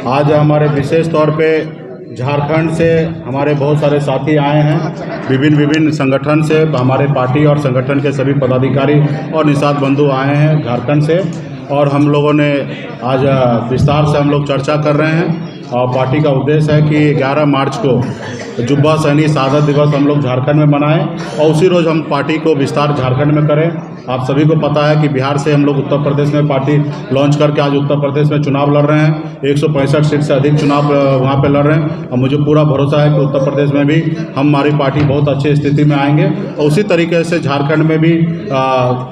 आज हमारे विशेष तौर पे झारखंड से हमारे बहुत सारे साथी आए हैं। विभिन्न संगठन से हमारे पार्टी और संगठन के सभी पदाधिकारी और निषाद बंधु आए हैं झारखंड से, और हम लोगों ने आज विस्तार से हम लोग चर्चा कर रहे हैं। और पार्टी का उद्देश्य है कि 11 मार्च को जुब्बा सैनिक शहादत दिवस हम लोग झारखंड में मनाएं और उसी रोज़ हम पार्टी को विस्तार झारखंड में करें। आप सभी को पता है कि बिहार से हम लोग उत्तर प्रदेश में पार्टी लॉन्च करके आज उत्तर प्रदेश में चुनाव लड़ रहे हैं। 165 सीट से अधिक चुनाव वहाँ पे लड़ रहे हैं और मुझे पूरा भरोसा है कि उत्तर प्रदेश में भी हमारी पार्टी बहुत अच्छी स्थिति में आएंगे। और उसी तरीके से झारखंड में भी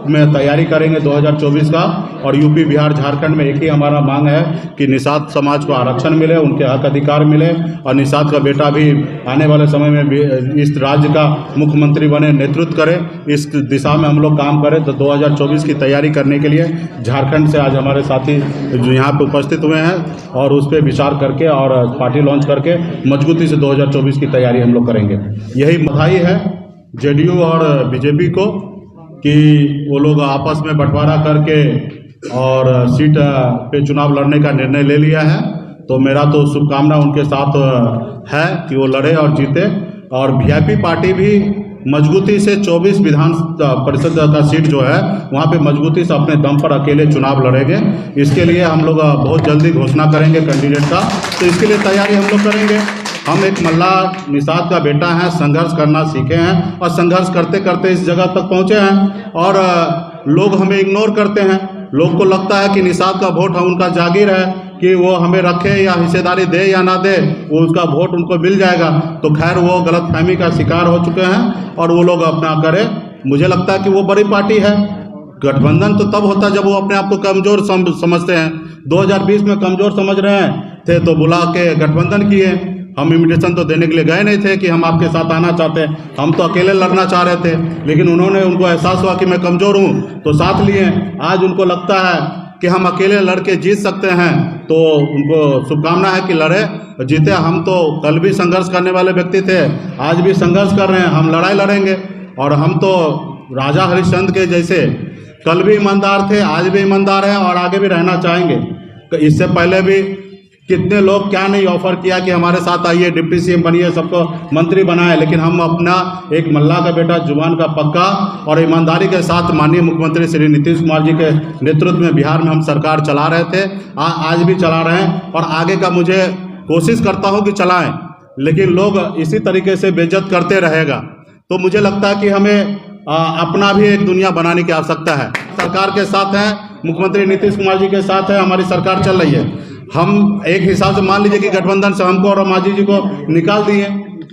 में तैयारी करेंगे 2024 का। और यूपी, बिहार, झारखंड में एक ही हमारा मांग है कि निषाद समाज को आरक्षण मिले, उनके हक अधिकार मिले और निषाद का बेटा भी आने वाले समय में भी इस राज्य का मुख्यमंत्री बने, नेतृत्व करे। इस दिशा में हम लोग काम करें। तो 2024 की तैयारी करने के लिए झारखंड से आज हमारे साथी जो यहाँ पे उपस्थित हुए हैं और उस पर विचार करके और पार्टी लॉन्च करके मजबूती से 2024 की तैयारी हम लोग करेंगे। यही बधाई है जेडीयू और बीजेपी को कि वो लोग आपस में बंटवारा करके और सीट पे चुनाव लड़ने का निर्णय ले लिया है। तो मेरा तो शुभकामना उनके साथ है कि वो लड़े और जीते। और वीआईपी पार्टी भी मजबूती से 24 विधान परिषद का सीट जो है वहाँ पे मजबूती से अपने दम पर अकेले चुनाव लड़ेंगे। इसके लिए हम लोग बहुत जल्दी घोषणा करेंगे कैंडिडेट का। तो इसके लिए तैयारी हम लोग करेंगे। हम एक मल्ला निषाद का बेटा है, संघर्ष करना सीखे हैं और संघर्ष करते करते इस जगह तक पहुँचे हैं। और लोग हमें इग्नोर करते हैं। लोग को लगता है कि निषाद का वोट उनका जागीर है कि वो हमें रखे या हिस्सेदारी दे या ना दे, वो उसका वोट उनको मिल जाएगा। तो खैर वो गलतफहमी का शिकार हो चुके हैं और वो लोग अपना करें। मुझे लगता है कि वो बड़ी पार्टी है। गठबंधन तो तब होता जब वो अपने आप को कमज़ोर समझते हैं। 2020 में कमज़ोर समझ रहे थे तो बुला के गठबंधन किए। हम इन्विटेशन तो देने के लिए गए नहीं थे कि हम आपके साथ आना चाहते हैं, हम तो अकेले लड़ना चाह रहे थे। लेकिन उनको एहसास हुआ कि मैं कमज़ोर हूँ तो साथ लिए। आज उनको लगता है कि हम अकेले लड़के जीत सकते हैं, तो उनको शुभकामना है कि लड़े जीते। हम तो कल भी संघर्ष करने वाले व्यक्ति थे, आज भी संघर्ष कर रहे हैं। हम लड़ाई लड़ेंगे और हम तो राजा हरिश्चंद्र के जैसे कल भी ईमानदार थे, आज भी ईमानदार हैं और आगे भी रहना चाहेंगे। इससे पहले भी कितने लोग क्या नहीं ऑफर किया कि हमारे साथ आइए, डिप्टी सीएम बनिए, सबको मंत्री बनाए। लेकिन हम अपना एक मल्ला का बेटा, जुबान का पक्का और ईमानदारी के साथ माननीय मुख्यमंत्री श्री नीतीश कुमार जी के नेतृत्व में बिहार में हम सरकार चला रहे थे, आज भी चला रहे हैं और आगे का मुझे कोशिश करता हूं कि चलाएं। लेकिन लोग इसी तरीके से बेइज्जत करते रहेगा। तो मुझे लगता है कि हमें अपना भी एक दुनिया बनाने की आवश्यकता है। सरकार के साथ हैं, मुख्यमंत्री नीतीश कुमार जी के साथ है, हमारी सरकार चल रही है। हम एक हिसाब से मान लीजिए कि गठबंधन से हमको और मांझी जी को निकाल दिए,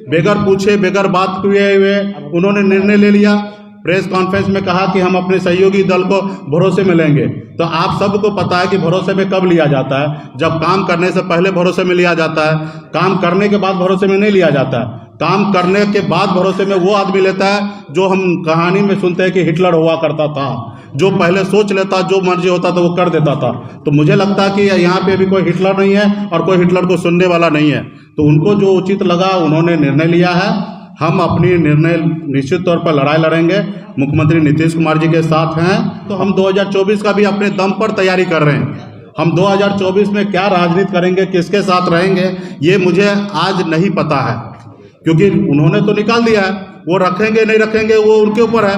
बेगर पूछे, बेगर बात हुए उन्होंने निर्णय ले लिया। प्रेस कॉन्फ्रेंस में कहा कि हम अपने सहयोगी दल को भरोसे में लेंगे। तो आप सबको पता है कि भरोसे में कब लिया जाता है, जब काम करने से पहले भरोसे में लिया जाता है। काम करने के बाद भरोसे में नहीं लिया जाता है। काम करने के बाद भरोसे में वो आदमी लेता है जो हम कहानी में सुनते हैं कि हिटलर हुआ करता था, जो पहले सोच लेता, जो मर्जी होता था वो कर देता था। तो मुझे लगता है कि यहाँ पे अभी कोई हिटलर नहीं है और कोई हिटलर को सुनने वाला नहीं है। तो उनको जो उचित लगा उन्होंने निर्णय लिया है। हम अपनी निर्णय निश्चित तौर पर लड़ाई लड़ेंगे, मुख्यमंत्री नीतीश कुमार जी के साथ हैं। तो हम 2024 का भी अपने दम पर तैयारी कर रहे हैं। हम 2024 में क्या राजनीति करेंगे, किसके साथ रहेंगे, ये मुझे आज नहीं पता है, क्योंकि उन्होंने तो निकाल दिया है। वो रखेंगे नहीं रखेंगे वो उनके ऊपर है।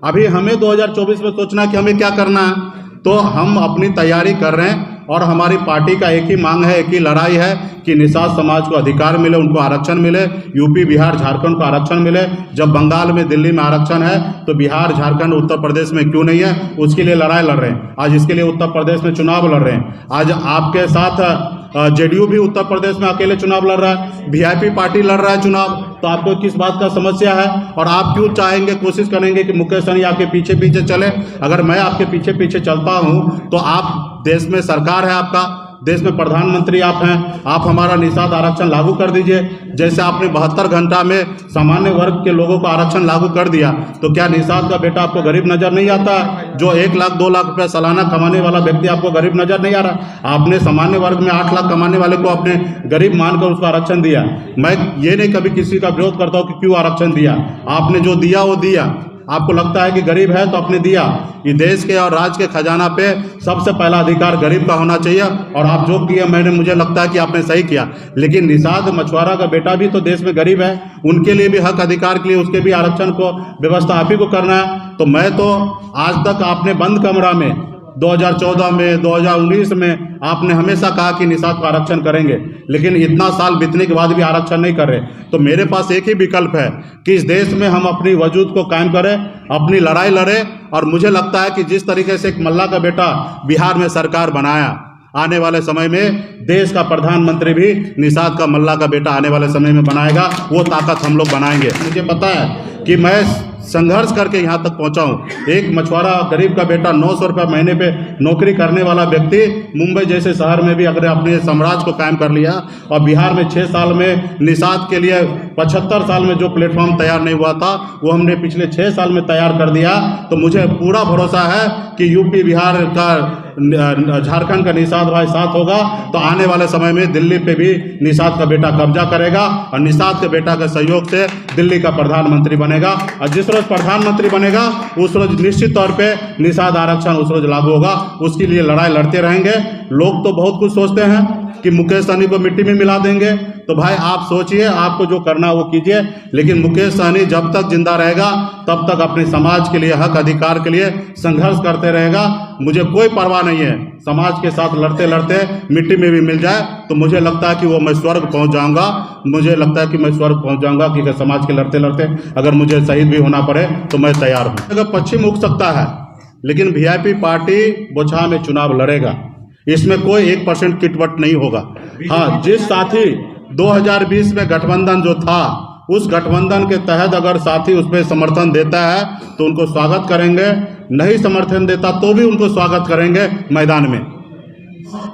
अभी हमें 2024 में सोचना कि हमें क्या करना है। तो हम अपनी तैयारी कर रहे हैं और हमारी पार्टी का एक ही मांग है, एक ही लड़ाई है कि निषाद समाज को अधिकार मिले, उनको आरक्षण मिले। यूपी, बिहार, झारखंड को आरक्षण मिले। जब बंगाल में, दिल्ली में आरक्षण है तो बिहार, झारखंड, उत्तर प्रदेश में क्यों नहीं है? उसके लिए लड़ाई लड़ रहे हैं। आज इसके लिए उत्तर प्रदेश में चुनाव लड़ रहे हैं। आज आपके साथ जेडीयू भी उत्तर प्रदेश में अकेले चुनाव लड़ रहा है, वीआईपी पार्टी लड़ रहा है चुनाव। तो आपको किस बात का समस्या है? और आप क्यों चाहेंगे, कोशिश करेंगे कि मुकेश सहनी आपके पीछे पीछे चले? अगर मैं आपके पीछे पीछे चलता हूं तो आप, देश में सरकार है आपका, देश में प्रधानमंत्री आप हैं, आप हमारा निषाद आरक्षण लागू कर दीजिए। जैसे आपने 72 घंटा में सामान्य वर्ग के लोगों को आरक्षण लागू कर दिया, तो क्या निषाद का बेटा आपको गरीब नजर नहीं आता? जो 1 लाख 2 लाख रुपए सालाना कमाने वाला व्यक्ति आपको गरीब नजर नहीं आ रहा? आपने सामान्य वर्ग में 8 लाख कमाने वाले को अपने गरीब मानकर उसको आरक्षण दिया। मैं ये नहीं कभी किसी का विरोध करता हूँ कि क्यों आरक्षण दिया, आपने जो दिया वो दिया। आपको लगता है कि गरीब है तो आपने दिया। ये देश के और राज्य के खजाना पे सबसे पहला अधिकार गरीब का होना चाहिए, और आप जो किया मुझे लगता है कि आपने सही किया। लेकिन निषाद मछुआरा का बेटा भी तो देश में गरीब है, उनके लिए भी हक अधिकार के लिए उसके भी आरक्षण को व्यवस्था आप ही को करना है। तो मैं तो आज तक आपने बंद कमरा में 2014 में 2019 में आपने हमेशा कहा कि निषाद को आरक्षण करेंगे, लेकिन इतना साल बीतने के बाद भी आरक्षण नहीं कर रहे। तो मेरे पास एक ही विकल्प है कि इस देश में हम अपनी वजूद को कायम करें, अपनी लड़ाई लड़ें। और मुझे लगता है कि जिस तरीके से एक मल्ला का बेटा बिहार में सरकार बनाया, आने वाले समय में देश का प्रधानमंत्री भी निषाद का मल्ला का बेटा आने वाले समय में बनाएगा। वो ताकत हम लोग बनाएंगे। मुझे पता है कि मैं संघर्ष करके यहाँ तक पहुँचा हूँ। एक मछुआरा गरीब का बेटा 900 रुपये महीने पे नौकरी करने वाला व्यक्ति मुंबई जैसे शहर में भी अगर अपने साम्राज्य को कायम कर लिया, और बिहार में 6 साल में निषाद के लिए 75 साल में जो प्लेटफॉर्म तैयार नहीं हुआ था वो हमने पिछले 6 साल में तैयार कर दिया। तो मुझे पूरा भरोसा है कि यूपी बिहार का झारखंड का निषाद भाई साथ होगा तो आने वाले समय में दिल्ली पे भी निषाद का बेटा कब्जा करेगा, और निषाद के बेटा के सहयोग से दिल्ली का प्रधानमंत्री बनेगा। और जिस रोज प्रधानमंत्री बनेगा उस रोज निश्चित तौर पे निषाद आरक्षण उस रोज लागू होगा। उसके लिए लड़ाई लड़ते रहेंगे। लोग तो बहुत कुछ सोचते हैं कि मुकेश सहनी को मिट्टी में मिला देंगे, तो भाई आप सोचिए, आपको जो करना वो कीजिए, लेकिन मुकेश सहनी जब तक जिंदा रहेगा तब तक अपने समाज के लिए, हक अधिकार के लिए संघर्ष करते रहेगा। मुझे कोई परवाह नहीं है, समाज के साथ लड़ते लड़ते मिट्टी में भी मिल जाए तो मुझे लगता है कि वो मैं स्वर्ग पहुंच जाऊंगा। मुझे लगता है कि मैं स्वर्ग पहुंच जाऊंगा, क्योंकि समाज के लड़ते लड़ते अगर मुझे शहीद भी होना पड़े तो मैं तैयार हूँ। अगर पश्चिम उग सकता है, लेकिन वीआईपी पार्टी बोचहा में चुनाव लड़ेगा। इसमें कोई 1% किटवट नहीं होगा। हाँ, जिस साथी 2020 में गठबंधन जो था, उस गठबंधन के तहत अगर साथी उस पर समर्थन देता है तो उनको स्वागत करेंगे, नहीं समर्थन देता तो भी उनको स्वागत करेंगे मैदान में।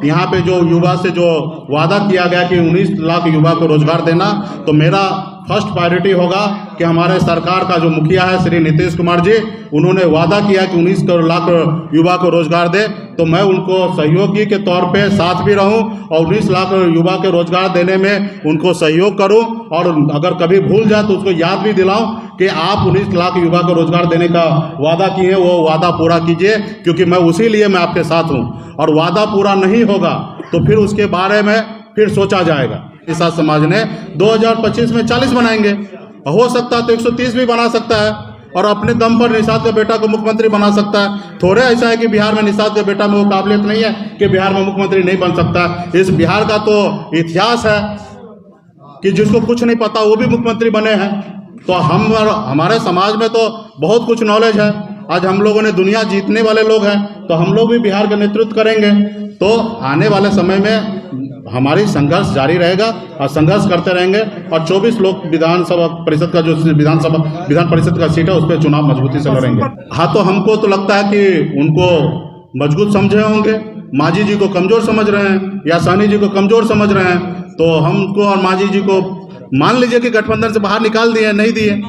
यहाँ पे जो युवा से जो वादा किया गया कि 19 लाख युवा को रोजगार देना, तो मेरा फर्स्ट प्रायोरिटी होगा कि हमारे सरकार का जो मुखिया है श्री नीतीश कुमार जी, उन्होंने वादा किया कि 19 लाख युवा को रोजगार दे, तो मैं उनको सहयोगी के तौर पे साथ भी रहूं और 19 लाख युवा के रोजगार देने में उनको सहयोग करूं। और अगर कभी भूल जाए तो उसको याद भी दिलाऊं कि आप 19 लाख युवा को रोजगार देने का वादा किए, वो वादा पूरा कीजिए, क्योंकि मैं उसी लिए मैं आपके साथ हूँ। और वादा पूरा नहीं होगा तो फिर उसके बारे में फिर सोचा जाएगा। निषाद समाज ने 2025 में 40 बनाएंगे, हो सकता है तो 130 भी बना सकता है, और अपने दम पर निषाद के बेटा को मुख्यमंत्री बना सकता है। थोड़े ऐसा है कि बिहार में निषाद के बेटा में वो काबिलियत नहीं है कि बिहार में मुख्यमंत्री नहीं बन सकता। इस बिहार का तो इतिहास है कि जिसको कुछ नहीं पता वो भी मुख्यमंत्री बने हैं। तो हमारे समाज में तो बहुत कुछ नॉलेज है। आज हम लोगों ने दुनिया जीतने वाले लोग हैं, तो हम लोग भी बिहार का नेतृत्व करेंगे। तो आने वाले समय में हमारी संघर्ष जारी रहेगा और संघर्ष करते रहेंगे। और 24 लोग विधानसभा परिषद का जो विधान परिषद का सीट है उस पर चुनाव मजबूती से लड़ेंगे। हाँ, तो हमको तो लगता है कि उनको मजबूत समझे होंगे, मांझी जी को कमजोर समझ रहे हैं या सहनी जी को कमजोर समझ रहे हैं। तो हमको और मांझी जी को मान लीजिए कि गठबंधन से बाहर निकाल दिए, नहीं दिए,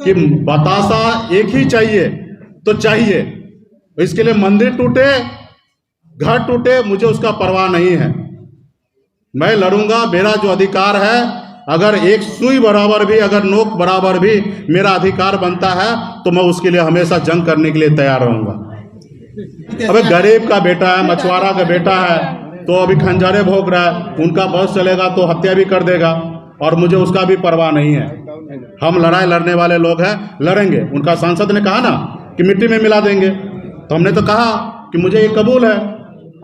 कि बतासा एक ही चाहिए तो चाहिए। इसके लिए मंदिर टूटे, घर टूटे, मुझे उसका परवाह नहीं है। मैं लड़ूंगा, मेरा जो अधिकार है, अगर एक सुई बराबर भी, अगर नोक बराबर भी मेरा अधिकार बनता है तो मैं उसके लिए हमेशा जंग करने के लिए तैयार रहूंगा। अबे गरीब का बेटा है, मछुआरा का बेटा है, तो अभी खंजरे भोग रहा है, उनका बस चलेगा तो हत्या भी कर देगा, और मुझे उसका भी परवाह नहीं है। हम लड़ाई लड़ने वाले लोग हैं, लड़ेंगे। उनका सांसद ने कहा ना कि मिट्टी में मिला देंगे, तो हमने तो कहा कि मुझे ये कबूल है,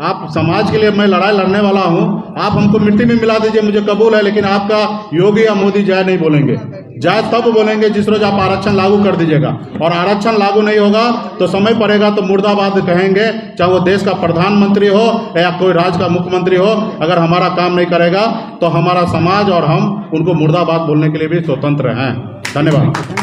आप समाज के लिए मैं लड़ाई लड़ने वाला हूं, आप हमको मिट्टी में मिला दीजिए, मुझे कबूल है। लेकिन आपका योगी या मोदी जय नहीं बोलेंगे। जय तब बोलेंगे जिस रोज आप आरक्षण लागू कर दीजिएगा, और आरक्षण लागू नहीं होगा तो समय पड़ेगा तो मुर्दाबाद कहेंगे, चाहे वो देश का प्रधानमंत्री हो या कोई राज्य का मुख्यमंत्री हो। अगर हमारा काम नहीं करेगा तो हमारा समाज और हम उनको मुर्दाबाद बोलने के लिए भी स्वतंत्र हैं। धन्यवाद।